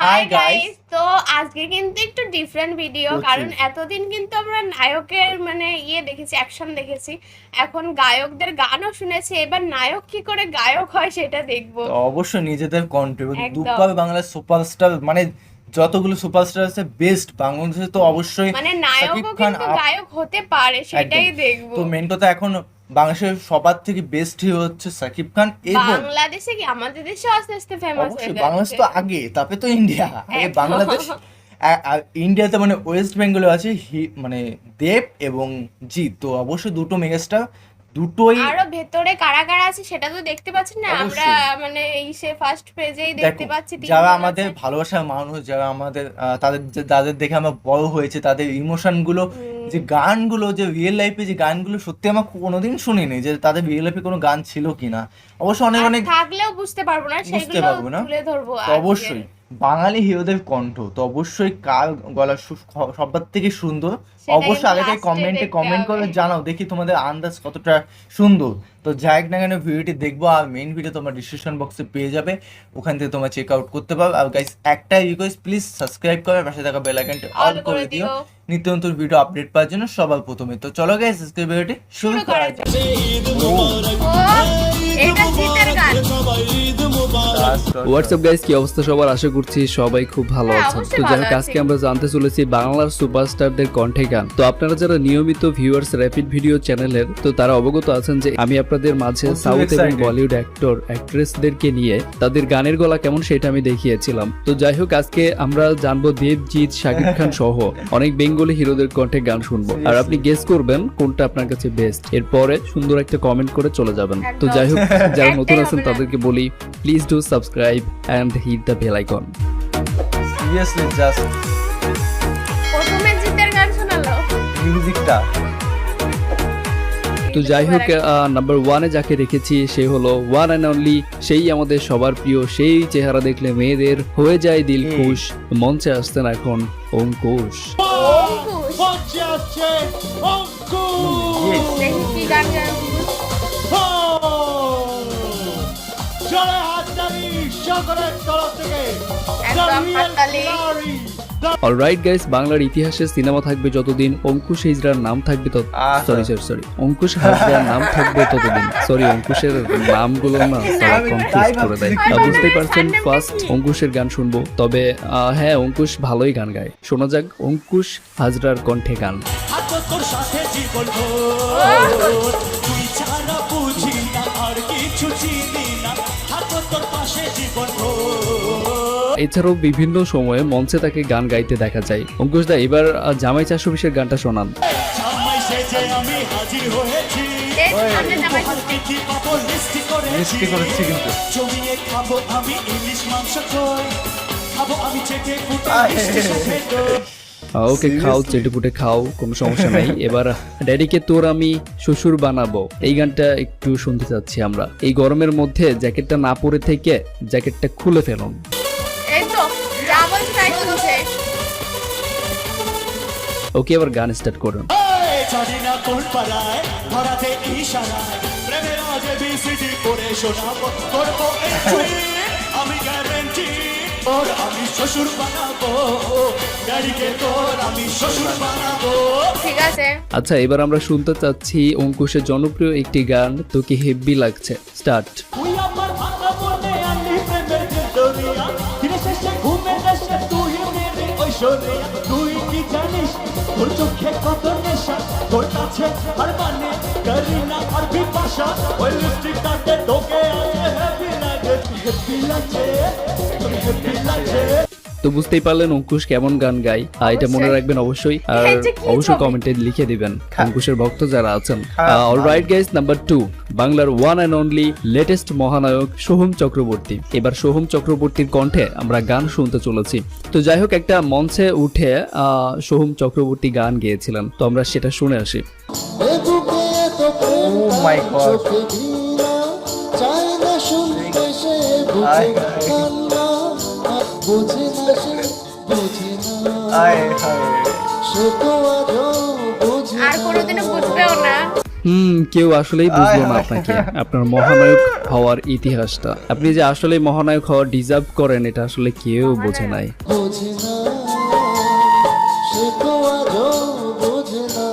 Hi guys. তো আজকে কিন্তু একটু ডিফারেন্ট ভিডিও, কারণ এতদিন কিন্তু আমরা নায়কের মানে দেখেছি, অ্যাকশন দেখেছি, এখন গায়কদের গানও শুনেছি, এবার নায়ক কি করে গায়ক হয় সেটা দেখবো। তো অবশ্যই নিজেদের কণ্ঠে একদম। দুপাবে বাংলার সুপারস্টার, মানে যতগুলো সুপারস্টার আছে বেস্ট বাংলাদেশে, তো অবশ্যই মানে শাকিব নায়কও খান কিন্তু গায়ক হতে পারে, সেটাই দেখবো। তো মেন কথা এখন বাংলাদেশের সবার থেকে বেস্ট হিরো হচ্ছে শাকিব খান। এবং বাংলাদেশে কি আমাদের দেশে আস্তে আস্তে ফেমাস হয়ে অবশ্যই বাংলাদেশ যাচ্ছে। তো আগে, তারপরে তো ইন্ডিয়া, আগে একদম। বাংলাদেশ। আর ইন্ডিয়াতে মানে ওয়েস্ট বেঙ্গলে আছে মানে দেব এবং জিৎ, তো অবশ্যই দুটো মেগাস্টার, দুটোই। আরো ভেতরে কারা কারা আছে সেটা তো দেখতে পাচ্ছেন না, আমরা অবশ্যই। মানে এই সে ফার্স্ট পেজেই দেখো, দেখতে পাচ্ছি যারা তিনজন আমাদের আছে। ভালোবাসার মানুষ, যারা আমাদের তাদের দেখে আমরা বড় হয়েছে, তাদের ইমোশন গুলো, যে গানগুলো, যে রিয়েল লাইফে যে গানগুলো, সত্যি আমরা কোনোদিন শুনিনি যে তাদের রিয়েল লাইফে কোনো গান ছিল কিনা। অবশ্য অনেক আর অনেক থাকলেও বুঝতে পারবো না, বুঝতে সেগুলো পারবো না। তুলে ধরবো তো আজকে। অবশ্যই বাঙালি হিরোদের কণ্ঠ, তো অবশ্যই কার গলা সবার থেকে সুন্দর, সেটা অবশ্যই আগে কিন্তু থেকে last এ দেখতে কমেন্ট করে হবে। জানাও, দেখি তোমাদের আন্দাজ কতটা সুন্দর। তো যাই হোক না কেন, ভিডিওটি দেখবো, আর মেইন ভিডিও তোমার ডিসক্রিপশন বক্সে পেয়ে যাবে, ওখান থেকে তোমরা চেক আউট করতে পারো। আর গাইস, একটাই রিকোয়েস্ট, প্লিজ সাবস্ক্রাইব করে পাশে থাকা বেল আইকনটি অল করে দিও নিত্য নতুন ভিডিও আপডেট পাওয়ার জন্য সবার প্রথমে। তো চলো গাইস, আজকের ভিডিওটি শুরু করা যাক। ও, এটা জিতের গান। হোয়াটসঅ্যাপ গাইস, কি অবস্থা সবার? আশা করছি সবাই খুব ভালো হ্যাঁ, আছেন। অবশ্যই তো ভালো যাই হোক, আছি। আজকে আমরা জানতে চলেছি বাংলার সুপারস্টারদের কণ্ঠে গান। তো আপনারা যারা নিয়মিত ভিউয়ার্স র্যাপিড ভিডিও চ্যানেলের, তো তারা অবগত আছেন যে আমি আপনাদের মাঝে খুব সাউথ এবং excited। বলিউড অ্যাক্টর অ্যাক্ট্রেসদেরকে নিয়ে তাদের গানের গলা কেমন সেটা আমি দেখিয়েছিলাম। তো যাই হোক, আজকে আমরা জানবো দেবজিৎ, শাকিব খান সহ অনেক বেঙ্গলি হিরোদের কণ্ঠে গান শুনবো, আর আপনি গেস করবেন কোনটা আপনার কাছে বেস্ট। এরপরে সুন্দর একটা কমেন্ট করে চলে যাবেন। তো একদম। যাই হোক, যারা নতুন একটাই আছেন হবে না। তাদেরকে বলি, please do subscribe and hit the bell icon. Seriously just প্রথমে জিতের গান শোনালো। মিউজিকটা। তো যাই হোক, নাম্বার ওয়ানে যাকে রেখেছি সে হলো ওয়ান অ্যান্ড অনলি, সেই আমাদের সবার প্রিয়, সেই চেহারা দেখলে মেয়েদের হয়ে যায় দিল খুশ। মঞ্চে আসতেন এখন অঙ্কুশ। দেখি কি গান গায়। একদম হাততালি। অলরাইট গাইস, বাংলার ইতিহাসে সিনেমা থাকবে যতদিন, অঙ্কুশ হাজরার নাম থাকবে সরি অঙ্কুশ হাজরার নাম থাকবে ততদিন। সরি, অঙ্কুশের নামগুলো না কনফিউজ করে দেয়। বুঝতেই পারছেন, ফার্স্ট অঙ্কুশের গান শুনবো। তবে হ্যাঁ, অঙ্কুশ ভালোই গান গায়। শোনা যাক অঙ্কুশ হাজরার কণ্ঠে গান। এছাড়াও বিভিন্ন সময়ে মঞ্চে তাকে গান গাইতে দেখা যায়। অঙ্কুশ দা, এবার জামাই 420-এর গানটা শোনান। এই সামনে জামাই ষষ্ঠী। মিষ্টি করেছি কিন্তু। ওকে, খাও, চেটে পুটে খাও, কোনো সমস্যা নাই। এবার ড্যাডিকে তোর আমি শ্বশুর বানাবো, এই গানটা একটু শুনতে চাচ্ছি আমরা। এই গরমের মধ্যে জ্যাকেটটা না পরে থেকে জ্যাকেটটা খুলে ফেলুন। এই তো যা বলছি তাই করছে। ওকে, এবার গান স্টার্ট করুন। ঠিক আছে। আচ্ছা, এবার আমরা শুনতে চাচ্ছি অঙ্কুশের জনপ্রিয় একটি গান, তোকে হেব্বি লাগছে। স্টার্ট। তুই কি জানিস তোর চোখে কত নেশা, তোর কাছে আর মানে করি না আর বিপাশা, ওই লিপস্টিকটাতে তোকে হেভি লাগে, হেভি লাগছে, হেভি লাগছে। তো বুঝতেই পারলেন অঙ্কুশ কেমন গান গায়, আর এটা মনে রাখবেন অবশ্যই, আর এটা কি অবশ্যই ছবি? কমেন্টে লিখে দিবেন অঙ্কুশের ভক্ত যারা আছেন। খারাপ অলরাইট গাইস, নাম্বার 2, বাংলার ওয়ান অ্যান্ড অনলি লেটেস্ট মহানায়ক সোহম চক্রবর্তী। এবার সোহম চক্রবর্তীর কণ্ঠে আমরা গান শুনতে চলেছি। তো যাই হোক, একটা মঞ্চে উঠে সোহম চক্রবর্তী গান গেয়েছিলেন, তো আমরা সেটা শুনে আসি। Oh my God. আর কোনোদিনও বুঝবেও না। কেউ আসলেই বুঝলো না আপনাকে, আপনার মহানায়ক হওয়ার ইতিহাসটা। আপনি যে আসলে মহানায়ক হওয়ার ডিজার্ভ করেন এটা আসলে কেউ বোঝে নাই। বোঝে না সে তো আজও বোঝে না।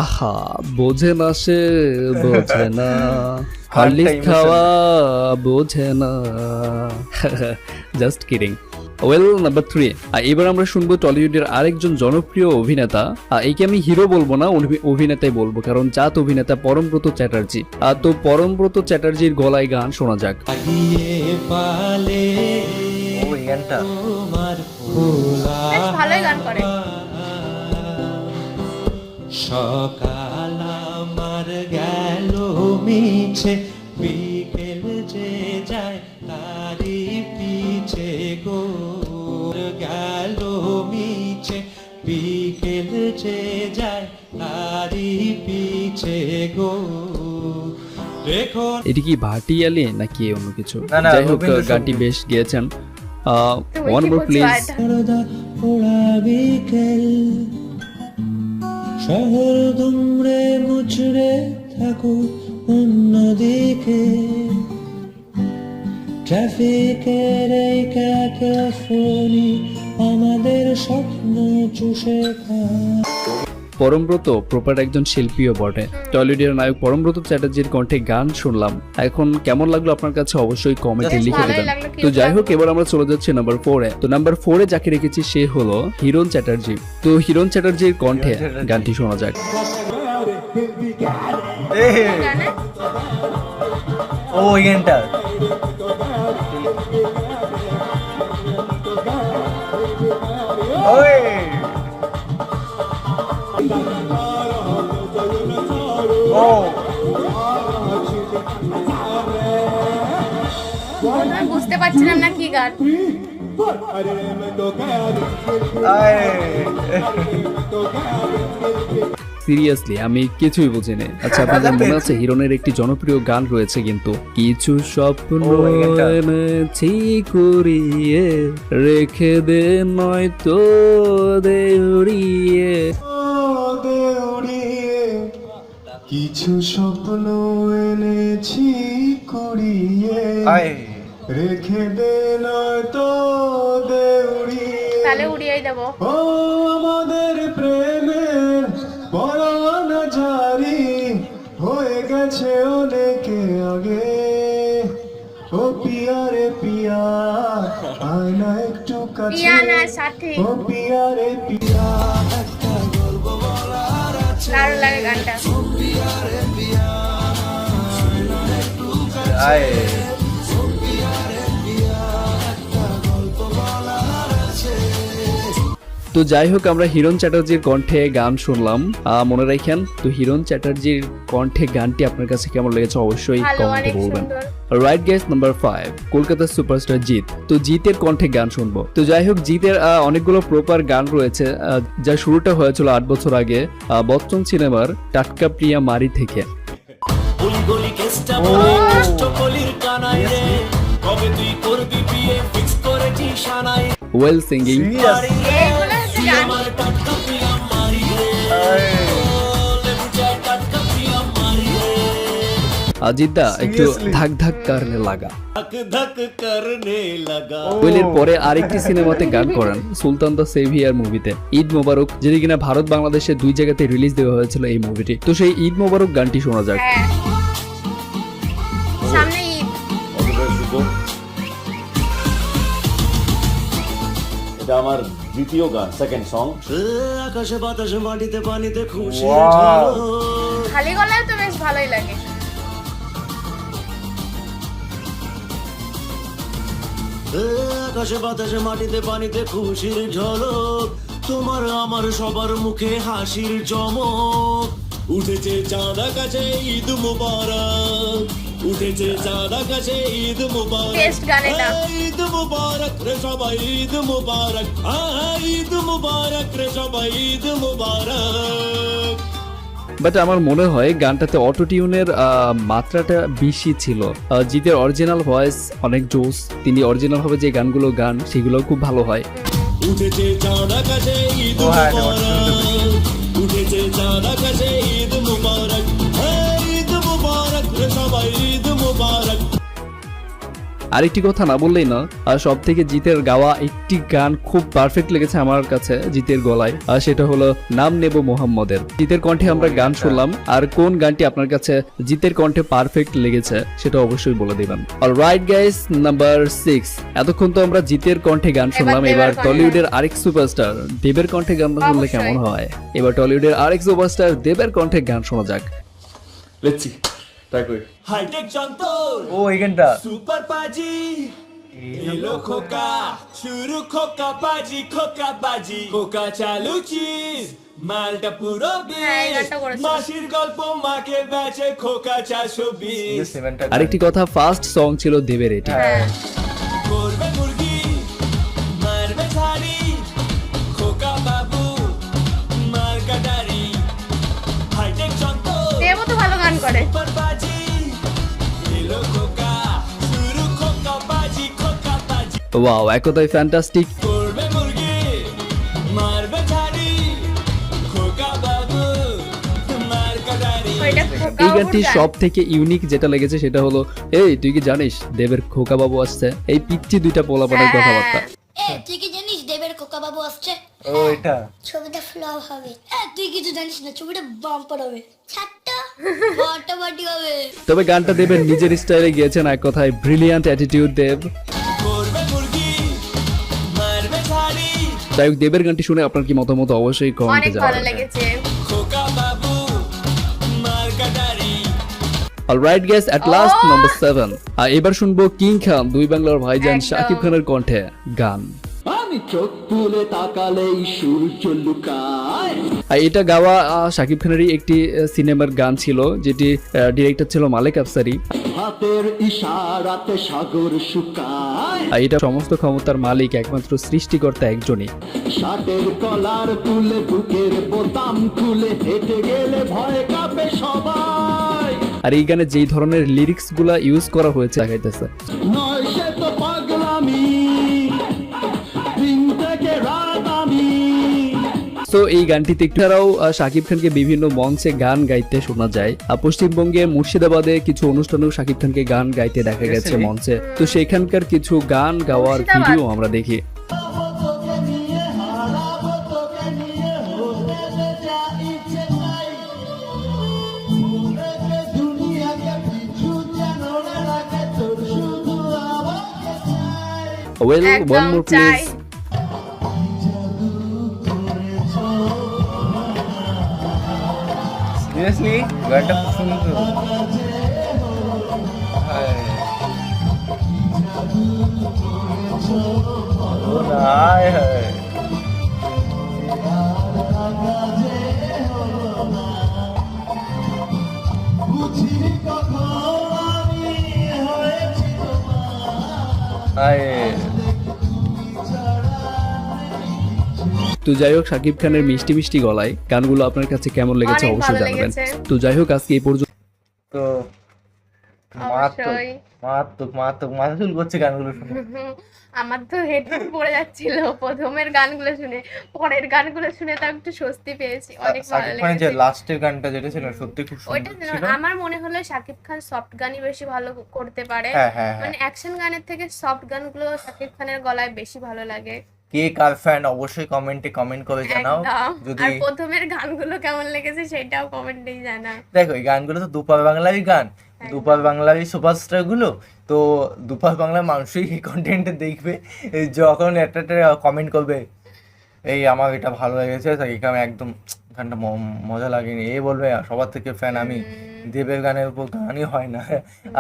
আহা, বোঝে না সে, বোঝে না হরলিক্স খাওয়া বোঝে না। Just kidding. ওয়েল, নাম্বার 3, এবার আমরা শুনবো টলিউডের আরেকজন জনপ্রিয় অভিনেতা। একে আমি হিরো বলবো না, অভিনেতাই বলবো, কারণ জাত অভিনেতা পরমব্রত চ্যাটার্জি। তো পরমব্রত চ্যাটার্জির গলায় গান শোনা যাক। পালে ও এই গানটা তোমার বেশ ভালোই গান করে। সকাল আমার গেল মিছে, বিকেল যে যায় তারি পিছে গো। গেল মিছে, বিকেল যে যায় তারি পিছে গো। দেখো এটি কি ভাটিয়ালি নাকি অন্য কিছু? না, না, যাই হোক, রবীন্দ্রসঙ্গীত। গানটি বেশ গেয়েছেন। তুমি ওয়ান কি মোর বলছো প্লিজ। এটা? সারদা পোড়া বিকেল, শহর দুমড়ে মুচড়ে থাকো অন্যদিকে। ট্রাফিকের এই ক্যাকোফোনি আমাদের স্বপ্ন চুষে খায়। পরমব্রত প্রপার একজন শিল্পীও বটে। টলিউডের নায়ক পরমব্রত চ্যাটার্জির কণ্ঠে গান শুনলাম। এখন কেমন লাগলো আপনার কাছে অবশ্যই কমেন্টে বেশ লিখে ভালোই দেবেন। লাগলো, তো cute যাই হোক, লাগলো। এবার আমরা চলে যাচ্ছি নাম্বার 4-এ। তো নাম্বার 4-এ যাকে রেখেছি সে হলো হিরণ চ্যাটার্জি। তো হিরণ চ্যাটার্জির কণ্ঠে চ্যাটার্জি। গানটি শোনা যাক। এ, জানে? ও এই গানটা ওই ও প্রথমে বুঝতে পারছিলাম না কি গান। আয় সিরিয়াসলি আমি কিছুই বুঝিনি। আচ্ছা, আপনাদের মনে আছে হিরণের একটি জনপ্রিয় গান রয়েছে কিন্তু, কিছু স্বপ্ন ও, এই গানটা। এনেছি কুড়িয়ে, রেখে দে নয়তো দে উড়িয়ে। দেউড়িয়ে কিছু স্বপ্ন এনেছি কুড়িয়ে, আয় রেখে দে নয়তো দেউড়িয়ে। তাহলে উড়িয়েই দেবো। ও আমাদের প্রেমের পরানা জারি হয়ে গেছে অনেকে আগে। ও পিয়া রে পিয়া, আয়না একটু কাছে। পিয়ানার সাথে ও পিয়া রে পিয়া, একটা গল্প বলার আছে। দারুণ লাগে গানটা। আয় তো যাই হোক, আমরা হিরণ চ্যাটার্জির কণ্ঠে গান শুনলাম। মনে রাখেন, তো হিরণ চ্যাটার্জির কণ্ঠে গানটি আপনার কাছে কেমন লেগেছে অবশ্যই ভালো, কমেন্টে অনেক বলবেন। সুন্দর। রাইট গাইস, নাম্বার 5, কলকাতার সুপারস্টার জিৎ। তো জিতের কণ্ঠে গান শুনবো। তো যাই হোক, জিতের অনেকগুলো প্রপার গান রয়েছে, যা শুরুটা হয়েছিল 8 বছর আগে বচ্চন সিনেমার টাটকা প্রিয়া মারি থেকে। গলি গলি কেসটা বলে কষ্টকলির কানাই রে, কবে তুই করবি বিয়ে ফিক্স করেছি সানাই। Well singing. সিরিয়াস এইগুলো হচ্ছে গান। আমার টাটকা প্রিয়া মারি রে, লেবু চায় টাটকা প্রিয়া মারি রে। জিদ্দা একটু Seriously? ধাক ধাক কারণে লাগা। धक धक करने लगा। ওয়েলের পরে আরেকটি সিনেমাতে গান করেন, সুলতান দ্য সেভিয়ার মুভিতে। ঈদ মোবারক, যেটি কিনা ভারত বাংলাদেশে 2 জায়গাতে রিলিজ দেওয়া হয়েছিল এই মুভিটি। তো সেই ঈদ মোবারক গানটি শোনা যাক। হ্যাঁ, সামনে ঈদ। এটা আমার দ্বিতীয় গান, সেকেন্ড সং। আকাশে বাতাসে মাটিতে পানিতে খুশি Wow. খালি গলায় তো বেশ ভালোই লাগে। আকাশে বাতাসে মাটিতে পানিতে খুশির ঝলক, তোমার আমার সবার মুখে হাসির চমক। উঠেছে চাঁদ আকাশে ঈদ মুবারক, উঠেছে চাঁদ আকাশে ঈদ মুবারক। Best গান এটা। ঈদ মুবারক রে সবাই, ঈদ মুবারক, ঈদ মুবারক রে সবাই, ঈদ মুবারক। বাট আমার মনে হয় গানটাতে অটো টিউনের মাত্রাটা বেশি ছিল। জিতের অরিজিনাল ভয়েস অনেক জোস, তিনি অরিজিনাল ভাবে যে গানগুলো গান সেগুলো খুব ভালো হয়। উঠেছে চাঁদ আকাশে ঈদ ও হ্যাঁ, এটা মুবারক, উঠেছে চাঁদ আকাশে ঈদ মুবারক। আরেকটি কথা না বললেই না, সব থেকে জিতের গাওয়া একটি গান খুব পারফেক্ট লেগেছে আমার কাছে জিতের গলায়, আর সেটা হলো নাম নেব মোহাম্মদের। জিতের কণ্ঠে আমরা গান শুনলাম, আর কোন গানটি আপনার কাছে জিতের কণ্ঠে পারফেক্ট লেগেছে সেটা অবশ্যই বলে দিবেন। Alright guys, number 6। এতক্ষণ তো আমরা জিতের কণ্ঠে গান শুনলাম, দেবের এবার কণ্ঠে। টলিউডের আরেক সুপারস্টার দেবের কণ্ঠে গান শুনলে অবশ্যই। কেমন হয়? এবার টলিউডের আরেক সুপারস্টার দেবের কণ্ঠে গান শোনা যাক। লেটস সি, ট্রাই করি। হাইটেক যন্তর ও এইখানটা সুপার পাজি এলো খোকা শুরু খোকা বাজি খোকা চালু চিজ মালটা পুরো হ্যাঁ, এই বিষ গানটা করেছে। মাসির গল্প মাকে বেচে খোকা 420 আরেকটি কথা, ফার্স্ট সং ছিল দেবের এটি। হ্যাঁ করবে মুরগি মারবে ঝাড়ি খোকা বাবু মার কাটারি হাইটেক যন্তর দেবও তো ভালো গান করে। সুপার বাজি এলো খোকা শুরু খোকা বাজি ওয়াও, এক কথায় ফ্যান্টাস্টিক। করবে মুরগি মারবে ঝাড়ি খোকা বাবু মার কাটারি ওইটা খোকা এই বাবুর গানটি গান। সব থেকে ইউনিক যেটা লেগেছে সেটা হলো, এই তুই কি জানিস দেবের খোকা বাবু আসছে, এই পিচ্ছি দুইটা পোলাপানের হ্যাঁ। কথাবার্তা। তুই কি জানিস দেবের খোকা বাবু আসছে? ও এটা ছবিটা ফ্লপ হবে। তুই কিছু জানিস না, ছবিটা বাম্পার হবে। ছাট্টা ফাটাফাটি হবে। তবে গানটা দেবের নিজের স্টাইলে গিয়েছেন, এক কথায় ব্রিলিয়ান্ট অ্যাটিটিউড দেব। করবে মুরগি মারবে ঝাড়ি যাই হোক, দেবের গানটি শুনে আপনার কি মতামত অবশ্যই কমেন্টে অনেক ভালো জানাবেন। লেগেছে। খোকা বাবু মার কাটারি alright guys, at last number 7। আর এবার শুনবো কিং খান, দুই বাংলার ভাইজান একদম। শাকিব খানের কণ্ঠে গান। আমি চোখ তুলে তাকালেই সূর্য লুকায়। আর এটা গাওয়া শাকিব খানেরই একটি সিনেমার গান ছিল, যেটি ডিরেক্টর ছিল মালেক আফসারি। হাতের ইশারাতে সাগর শুকায়। আর এটা সমস্ত ক্ষমতার মালিক একমাত্র সৃষ্টিকর্তা একজনই। শার্টের কলার তুলে বুকের বোতাম খুলে হেঁটে গেলে ভয় কাঁপে সবাই। আর এই গানে যেই ধরনের লিরিক্স গুলা ইউজ করা হয়েছে দেখাইতেছে। নয় সে তো পাগলামি, দিন থেকে রাত আমি। তো এই গানটিতে এছাড়াও শাকিব খানকে বিভিন্ন মঞ্চে গান গাইতে শোনা যায়। আর পশ্চিমবঙ্গে মুর্শিদাবাদে কিছু অনুষ্ঠানেও শাকিব খানকে গান গাইতে দেখা গেছে মঞ্চে। তো সেখানকার কিছু গান গাওয়ার মুর্শিদাবাদ। ভিডিও আমরা দেখি। তোকে নিয়ে হারাবো তোকে নিয়ে হতে দে যা ইচ্ছে তাই ঘুরেতে দুনিয়াকে পিছু যেন না রাখে তোর শুধু আমাকে চাই ওয়েল, ওয়ান একদম মোর চাই। প্লিজ। সিরিয়াসলি গানটা খুব সুন্দর। হায়। ও না, হায় হায়। হায়। তো যাই হোক, শাকিব খানের মিষ্টি মিষ্টি গলায় গানগুলো আপনার কাছে কেমন লেগেছে অনেক অবশ্যই ভালো জানাবেন। লেগেছে। তো যাই হোক, আজকে এই পর্যন্ত। তো মারাত্মক অবশ্যই। মারাত্মক মারাত্মক মাথা চুল করছে গানগুলো শুনে। আমার তো হেডফোন পড়ে যাচ্ছিল প্রথমের গানগুলো শুনে, পরের গানগুলো শুনে তো একটু স্বস্তি পেয়েছি, অনেক ভালো শাকিব খানের যে লেগেছে। লাস্টের গানটা যেটা ছিল সত্যি খুব ওইটা সুন্দর ছিল। আমার মনে হলো শাকিব খান সফট গানই বেশি ভালো করতে পারে। হ্যাঁ হ্যাঁ মানে হ্যাঁ। অ্যাকশন গানের থেকে সফট গানগুলো শাকিব খানের গলায় বেশি ভালো লাগে। কে কার ফ্যান অবশ্যই কমেন্টে কমেন্ট করে জানাও। একদম। যদি আর প্রথমের গানগুলো কেমন লেগেছে সেটাও কমেন্টেই জানা। দেখো এই গানগুলো তো দুপার বাংলারই গান, দুপার বাংলারই সুপারস্টার গুলো। তো দুপার বাংলার মানুষই এই কন্টেন্টে দেখবে, এই যখন একটা কমেন্ট করবে এই আমার এটা ভালো লেগেছে, তাই এখানে একদম গানটা মজা লাগেনি, এ বলবে সবার থেকে ফ্যান আমি, দেবের গানের উপর গানই হয় না,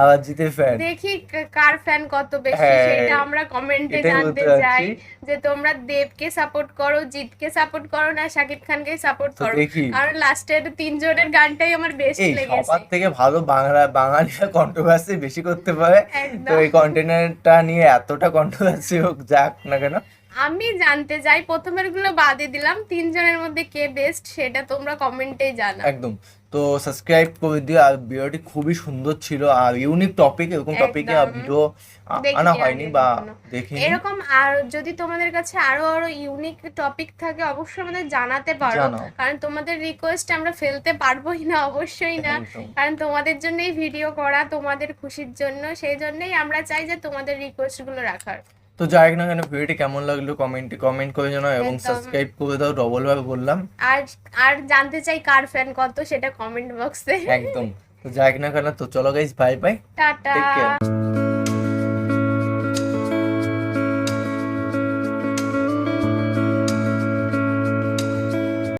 আবার জিতের ফ্যান। দেখি কার ফ্যান কত বেশি হ্যাঁ, সেটা আমরা কমেন্টে এটাই জানতে বলতে চাই, চাচ্ছি। যে তোমরা দেবকে সাপোর্ট করো, জিতকে সাপোর্ট করো না শাকিব খানকে সাপোর্ট তো করো। দেখি। আর লাস্টের তিনজনের গানটাই আমার বেস্ট এই লেগেছে। সবার থেকে ভালো বাঙালিরা কন্ট্রোভার্সি বেশি করতে পারে। একদম। তো এই কন্টেন্টটা নিয়ে এতটা কন্ট্রোভার্সি হোক যাক না কেন, আমি জানতে চাই, প্রথমের গুলো বাদে দিলাম, তিনজনের মধ্যে কে বেস্ট সেটা তোমরা কমেন্টে জানাও। একদম। তো সাবস্ক্রাইব করে দিও। আর ভিডিওটি খুবই সুন্দর ছিল আর ইউনিক টপিক, এরকম টপিকে একদম। ভিডিও দেখিনি আনা আগে হয়নি বা কখনো। দেখিনি। এরকম আর যদি তোমাদের কাছে আরো আরো ইউনিক টপিক থাকে অবশ্যই আমাদের জানাতে পারো, জানাও। কারণ তোমাদের রিকোয়েস্ট আমরা ফেলতে পারবোই না, অবশ্যই না, একদম। কারণ তোমাদের জন্যই ভিডিও করা, তোমাদের খুশির জন্য, সেই জন্যই আমরা চাই যে তোমাদের রিকোয়েস্ট গুলো রাখার। তো যাই হোক না কেন, ভিডিওটি কেমন লাগলো কমেন্ট করে জানাও এবং একদম। সাবস্ক্রাইব করে দাও, ডবল ভাবে বললাম। আর আর জানতে চাই কার ফ্যান কত, সেটা কমেন্ট বক্সে। একদম। তো যাই হোক না কেন, তো চলো guys, bye bye, tata. Take care.